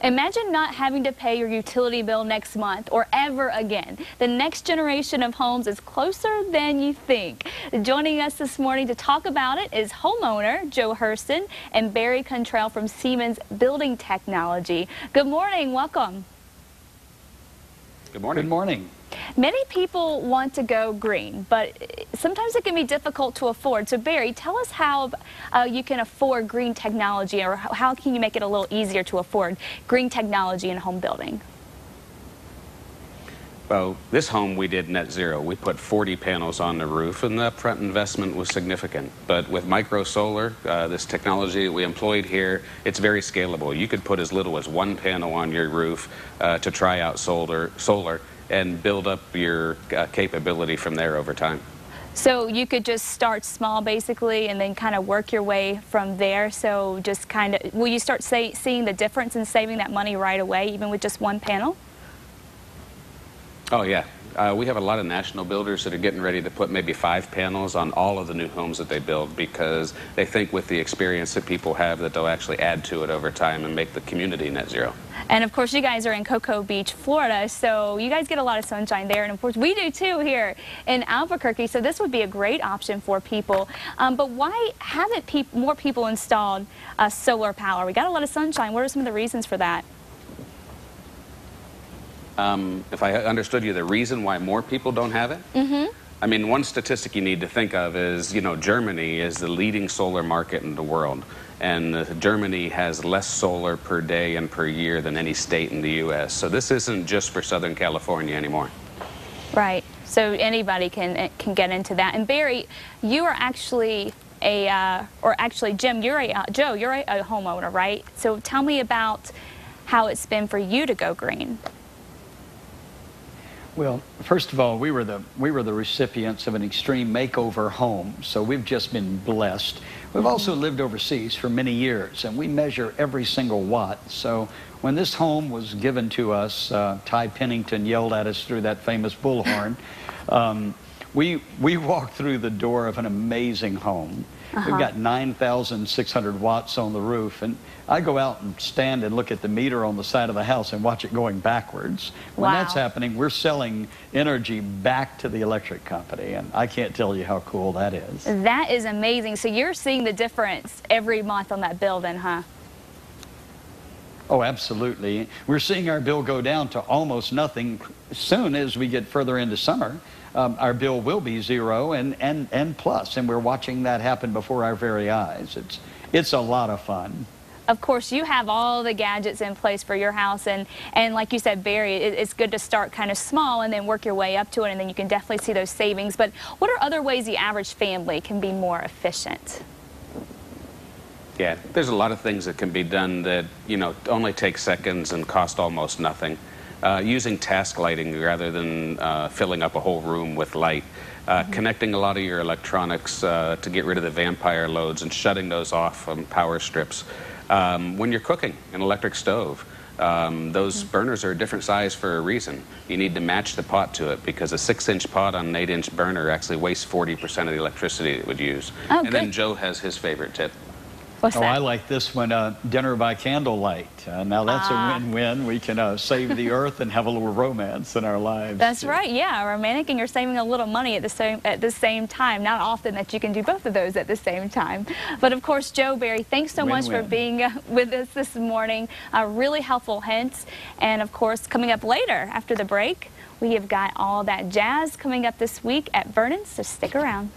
Imagine not having to pay your utility bill next month or ever again. The next generation of homes is closer than you think. Joining us this morning to talk about it is homeowner Joe Hurston and Barry Contrael from Siemens Building Technology. Good morning. Welcome. Good morning. Good morning. Many people want to go green, but sometimes it can be difficult to afford. So Barry, tell us how you can afford green technology, or how can you make it a little easier to afford green technology in home building? Well, this home we did net zero. We put 40 panels on the roof, and the upfront investment was significant. But with micro solar, this technology that we employed here, it's very scalable. You could put as little as one panel on your roof to try out solar and build up your capability from there over time. So you could just start small basically and then kind of work your way from there. So just kind of, will you start seeing the difference in saving that money right away, even with just one panel? Oh yeah, we have a lot of national builders that are getting ready to put maybe 5 panels on all of the new homes that they build, because they think with the experience that people have that they'll actually add to it over time and make the community net zero. And of course you guys are in Cocoa Beach, Florida, so you guys get a lot of sunshine there, and of course we do too here in Albuquerque, so this would be a great option for people. But why haven't more people installed solar power? We got a lot of sunshine. What are some of the reasons for that? If I understood you, the reason why more people don't have it? Mm-hmm. I mean, one statistic you need to think of is, Germany is the leading solar market in the world. And Germany has less solar per day and per year than any state in the U.S. So this isn't just for Southern California anymore. Right. So anybody can get into that. And Barry, you are actually Jim, Joe, you're a homeowner, right? So tell me about how it's been for you to go green. Well, first of all, we were the recipients of an extreme makeover home, so we've just been blessed. We've also lived overseas for many years, and we measure every single watt. So when this home was given to us, Ty Pennington yelled at us through that famous bullhorn. We walked through the door of an amazing home. We've got 9,600 watts on the roof, and I go out and stand and look at the meter on the side of the house and watch it going backwards. When that's happening, we're selling energy back to the electric company, and I can't tell you how cool that is. That is amazing. So you're seeing the difference every month on that bill then, huh? Oh, absolutely. We're seeing our bill go down to almost nothing. Soon as we get further into summer, our bill will be zero and plus, and we're watching that happen before our very eyes. It's a lot of fun. Of course, you have all the gadgets in place for your house, and like you said, Barry, it's good to start kind of small and then work your way up to it, and then you can definitely see those savings. But what are other ways the average family can be more efficient? Yeah, there's a lot of things that can be done that, only take seconds and cost almost nothing. Using task lighting rather than filling up a whole room with light. Connecting a lot of your electronics to get rid of the vampire loads and shutting those off on power strips. When you're cooking, an electric stove, those burners are a different size for a reason. You need to match the pot to it, because a 6-inch pot on an 8-inch burner actually wastes 40% of the electricity it would use. Oh, and good. then Joe has his favorite tip. What's that? I like this one, dinner by candlelight. Now that's a win-win. We can save the earth and have a little romance in our lives. That's right, yeah, romantic, and you're saving a little money at the same time. Not often that you can do both of those at the same time. But of course, Joe, Barry, thanks so much for being with us this morning. Really helpful hints. And of course, coming up later after the break, we have got all that jazz coming up this week at Vernon's, so stick around.